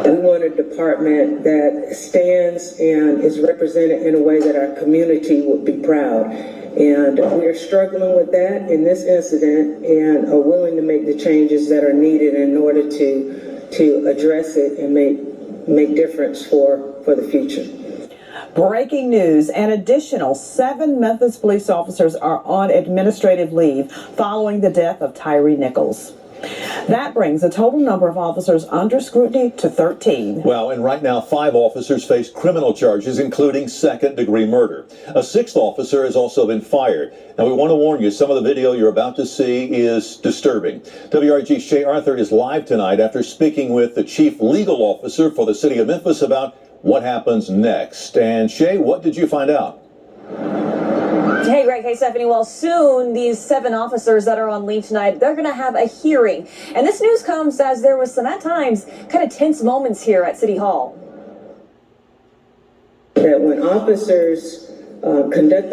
We want a department that stands and is represented in a way that our community would be proud. And we are struggling with that in this incident and are willing to make the changes that are needed in order to address it and make difference for the future. Breaking news, an additional 7 Memphis police officers are on administrative leave following the death of Tyre Nichols. That brings the total number of officers under scrutiny to 13. Well, and right now 5 officers face criminal charges, including second-degree murder. A 6th officer has also been fired. Now, we want to warn you, some of the video you're about to see is disturbing. WRG's Shay Arthur is live tonight after speaking with the chief legal officer for the city of Memphis about what happens next. And Shay, what did you find out? Hey, Greg. Hey, Stephanie. Well, soon these 7 officers that are on leave tonight, they're going to have a hearing. And this news comes as there was some, at times, kind of tense moments here at City Hall. That when officers conduct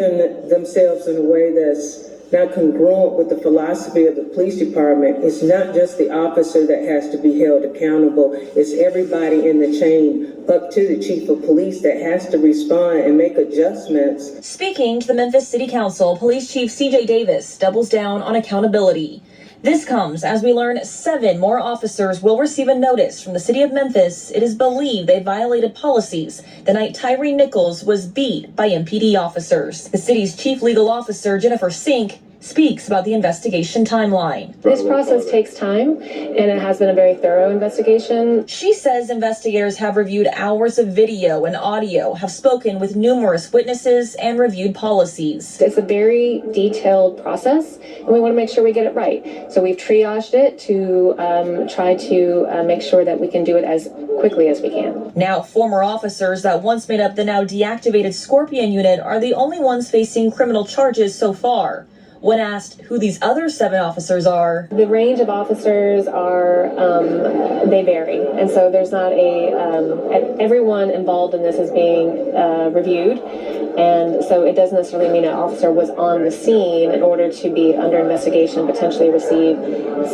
themselves in a way that's not congruent with the philosophy of the police department, it's not just the officer that has to be held accountable. It's everybody in the chain up to the chief of police that has to respond and make adjustments. Speaking to the Memphis City Council, Police Chief C.J. Davis doubles down on accountability. This comes as we learn 7 more officers will receive a notice from the city of Memphis. It is believed they violated policies the night Tyre Nichols was beat by MPD officers. The city's chief legal officer, Jennifer Sink, speaks about the investigation timeline. This process takes time, and it has been a very thorough investigation. She says investigators have reviewed hours of video and audio, have spoken with numerous witnesses, and reviewed policies. It's a very detailed process, and we want to make sure we get it right. So we've triaged it to try to make sure that we can do it as quickly as we can. Now, former officers that once made up the now deactivated Scorpion unit are the only ones facing criminal charges so far. When asked who these other 7 officers are, the range of officers are, they vary. And so there's not everyone involved in this is being reviewed. And so it doesn't necessarily mean an officer was on the scene in order to be under investigation, potentially receive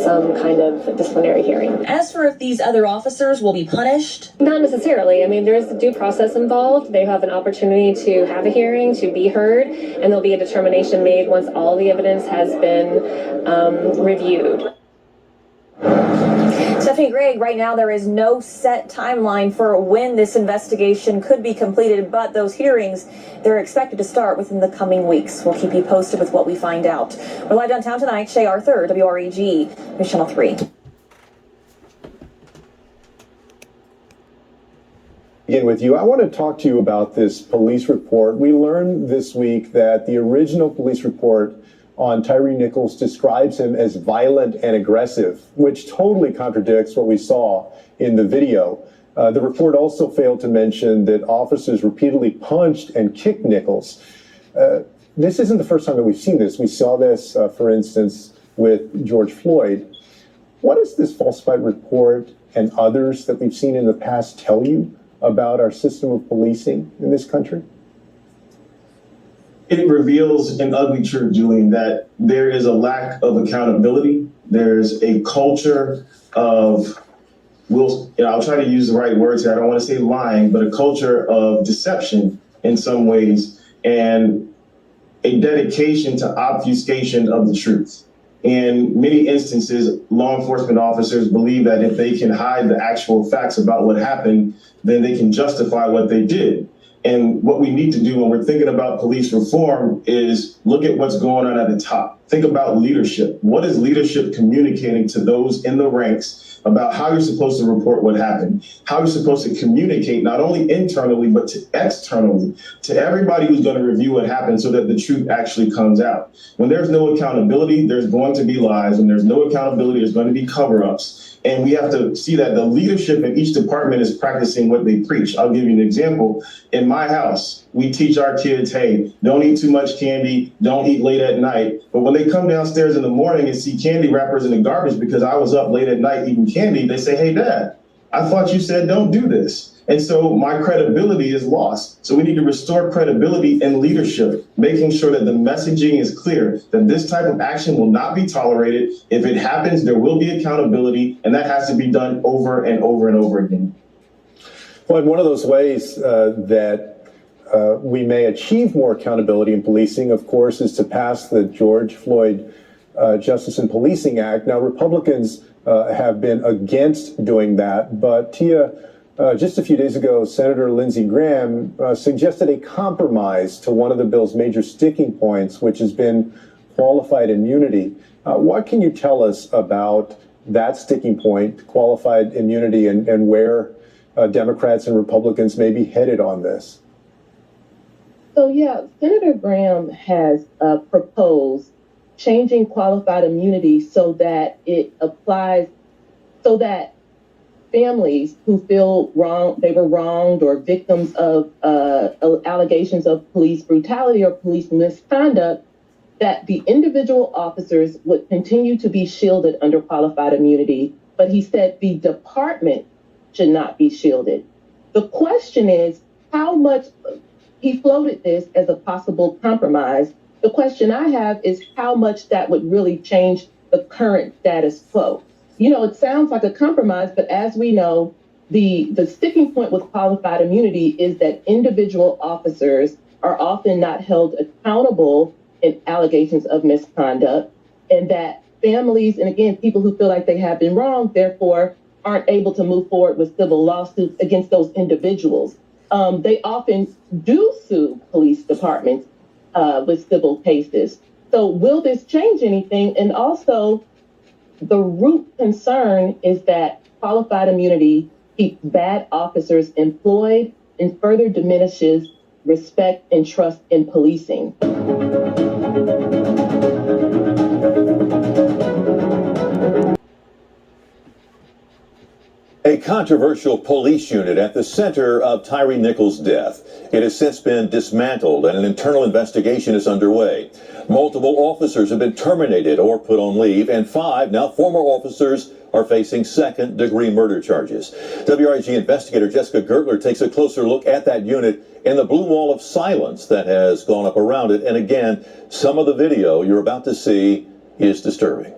some kind of disciplinary hearing. As for if these other officers will be punished? Not necessarily. I mean, there is a due process involved. They have an opportunity to have a hearing, to be heard, and there'll be a determination made once all the evidence has been reviewed. Stephanie, Greg, right now there is no set timeline for when this investigation could be completed, but those hearings, they're expected to start within the coming weeks. We'll keep you posted with what we find out. We're live downtown tonight. Shay Arthur, WREG, News Channel 3. Begin with you. I want to talk to you about this police report. We learned this week that the original police report on Tyre Nichols describes him as violent and aggressive, which totally contradicts what we saw in the video. The report also failed to mention that officers repeatedly punched and kicked Nichols. This isn't the first time that we've seen this. We saw this, for instance, with George Floyd. What does this falsified report and others that we've seen in the past tell you about our system of policing in this country? It reveals an ugly truth, Julian, that there is a lack of accountability. There's a culture of, I'll try to use the right words here. I don't want to say lying, but a culture of deception in some ways, and a dedication to obfuscation of the truth. In many instances, law enforcement officers believe that if they can hide the actual facts about what happened, then they can justify what they did. And what we need to do when we're thinking about police reform is look at what's going on at the top. Think about leadership. What is leadership communicating to those in the ranks about how you're supposed to report what happened, how you're supposed to communicate not only internally, but to externally, to everybody who's going to review what happened so that the truth actually comes out. When there's no accountability, there's going to be lies. When there's no accountability, there's going to be cover-ups. And we have to see that the leadership in each department is practicing what they preach. I'll give you an example. In my house, we teach our kids, hey, don't eat too much candy, don't eat late at night. But when they come downstairs in the morning and see candy wrappers in the garbage because I was up late at night eating candy, they say, hey, Dad, I thought you said don't do this. And so my credibility is lost. So we need to restore credibility in leadership, making sure that the messaging is clear, that this type of action will not be tolerated. If it happens, there will be accountability, and that has to be done over and over and over again. Well, and one of those ways that we may achieve more accountability in policing, of course, is to pass the George Floyd Justice in Policing Act. Now, Republicans have been against doing that, but Tia, just a few days ago, Senator Lindsey Graham suggested a compromise to one of the bill's major sticking points, which has been qualified immunity. What can you tell us about that sticking point, qualified immunity, and where Democrats and Republicans may be headed on this? So, yeah, Senator Graham has proposed changing qualified immunity so that it applies, so that families who feel they were wronged or victims of allegations of police brutality or police misconduct, that the individual officers would continue to be shielded under qualified immunity. But he said the department should not be shielded. The question is how much, he floated this as a possible compromise. The question I have is how much that would really change the current status quo. You know, it sounds like a compromise, but as we know, the sticking point with qualified immunity is that individual officers are often not held accountable in allegations of misconduct, and that families, and again, people who feel like they have been wronged, therefore aren't able to move forward with civil lawsuits against those individuals. They often do sue police departments with civil cases. So will this change anything? And also, the root concern is that qualified immunity keeps bad officers employed and further diminishes respect and trust in policing. A controversial police unit at the center of Tyre Nichols' death. It has since been dismantled and an internal investigation is underway. Multiple officers have been terminated or put on leave, and 5 now former officers are facing second-degree murder charges. WRIG investigator Jessica Gertler takes a closer look at that unit and the blue wall of silence that has gone up around it. And again, some of the video you're about to see is disturbing.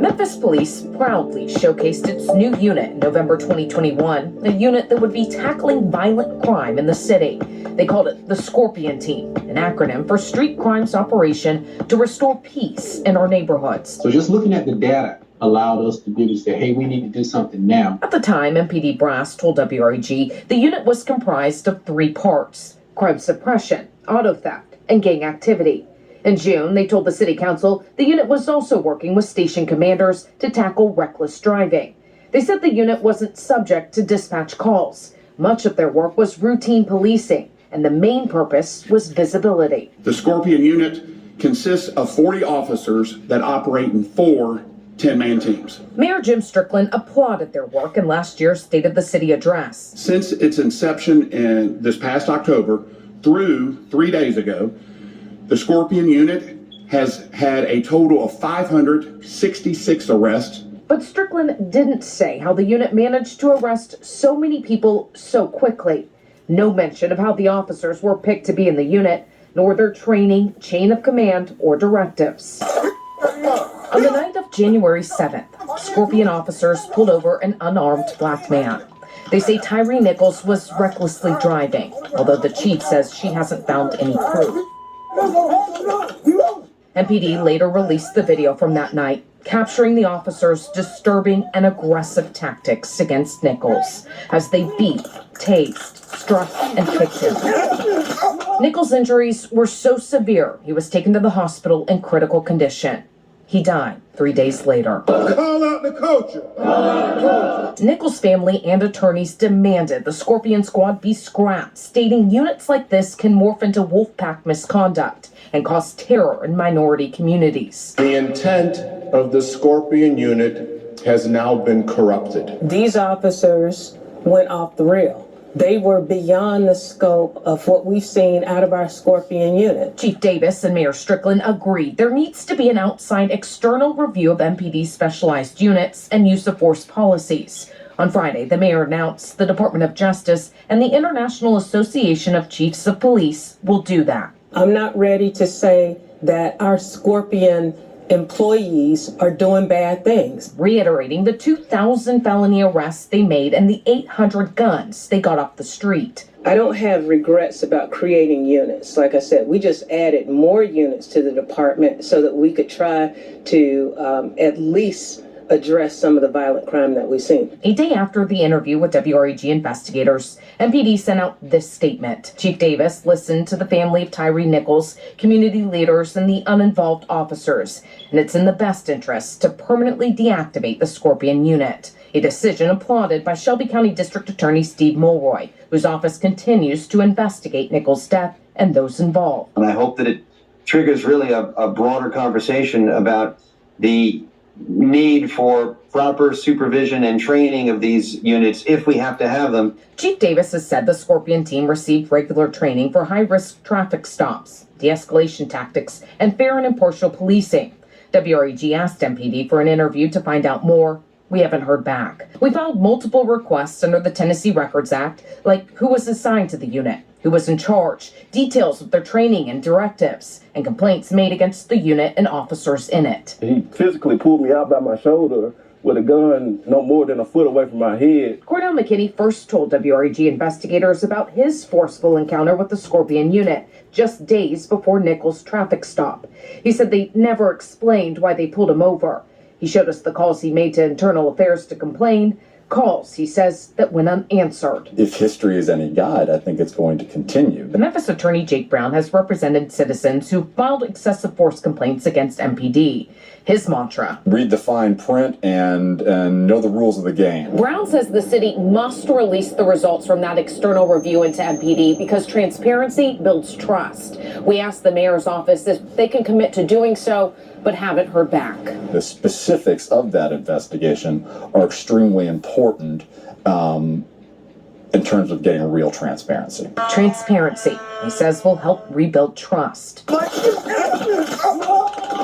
Memphis Police proudly showcased its new unit in November 2021, a unit that would be tackling violent crime in the city. They called it the Scorpion Team, an acronym for Street Crimes Operation to restore peace in our neighborhoods. So just looking at the data allowed us to be able to say, hey, we need to do something now. At the time, MPD Brass told WREG the unit was comprised of 3 parts: crime suppression, auto theft, and gang activity. In June, they told the city council the unit was also working with station commanders to tackle reckless driving. They said the unit wasn't subject to dispatch calls. Much of their work was routine policing, and the main purpose was visibility. The Scorpion unit consists of 40 officers that operate in 4 10-man teams. Mayor Jim Strickland applauded their work in last year's State of the City address. Since its inception in this past October through 3 days ago, the Scorpion unit has had a total of 566 arrests. But Strickland didn't say how the unit managed to arrest so many people so quickly. No mention of how the officers were picked to be in the unit, nor their training, chain of command, or directives. On the night of January 7th, Scorpion officers pulled over an unarmed black man. They say Tyre Nichols was recklessly driving, although the chief says she hasn't found any proof. MPD later released the video from that night, capturing the officers' disturbing and aggressive tactics against Nichols as they beat, tased, struck, and kicked him. Nichols' injuries were so severe he was taken to the hospital in critical condition. He died 3 days later. Call out the culture. Nichols' family and attorneys demanded the Scorpion Squad be scrapped, stating units like this can morph into wolfpack misconduct and cause terror in minority communities. The intent of the Scorpion unit has now been corrupted. These officers went off the rail. They were beyond the scope of what we've seen out of our Scorpion unit. Chief Davis and Mayor Strickland agreed there needs to be an outside external review of MPD's specialized units and use of force policies. On Friday, the mayor announced the Department of Justice and the International Association of Chiefs of Police will do that. I'm not ready to say that our Scorpion employees are doing bad things. Reiterating the 2,000 felony arrests they made and the 800 guns they got off the street. I don't have regrets about creating units. Like I said, we just added more units to the department so that we could try to at least address some of the violent crime that we've seen. A day after the interview with WREG investigators, MPD sent out this statement. Chief Davis listened to the family of Tyre Nichols, community leaders, and the uninvolved officers, and it's in the best interest to permanently deactivate the Scorpion unit. A decision applauded by Shelby County District Attorney Steve Mulroy, whose office continues to investigate Nichols' death and those involved. And I hope that it triggers really a broader conversation about the need for proper supervision and training of these units if we have to have them. Chief Davis has said the Scorpion team received regular training for high-risk traffic stops, de-escalation tactics, and fair and impartial policing. WREG asked MPD for an interview to find out more. We haven't heard back. We filed multiple requests under the Tennessee Records Act, like who was assigned to the unit, who was in charge, details of their training and directives, and complaints made against the unit and officers in it. He physically pulled me out by my shoulder with a gun no more than a foot away from my head. Cordell McKinney first told WREG investigators about his forceful encounter with the Scorpion unit just days before Nichols' traffic stop. He said they never explained why they pulled him over. He showed us the calls he made to Internal Affairs to complain, calls, he says, that went unanswered. If history is any guide, I think it's going to continue. The Memphis attorney Jake Brown has represented citizens who filed excessive force complaints against MPD. His mantra: read the fine print and know the rules of the game. Brown says the city must release the results from that external review into MPD because transparency builds trust. We asked the mayor's office if they can commit to doing so, but haven't heard back. The specifics of that investigation are extremely important in terms of getting real transparency. Transparency, he says, will help rebuild trust.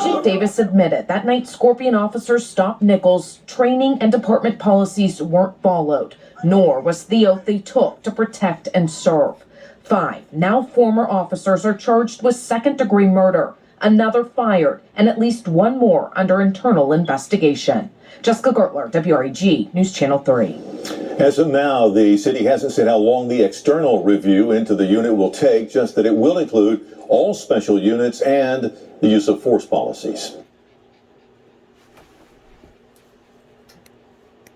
Chief Davis admitted that night Scorpion officers stopped Nichols, training and department policies weren't followed, nor was the oath they took to protect and serve. 5 now former officers are charged with second-degree murder, another fired, and at least one more under internal investigation. Jessica Gertler, WREG, News Channel 3. As of now, the city hasn't said how long the external review into the unit will take, just that it will include all special units and the use of force policies.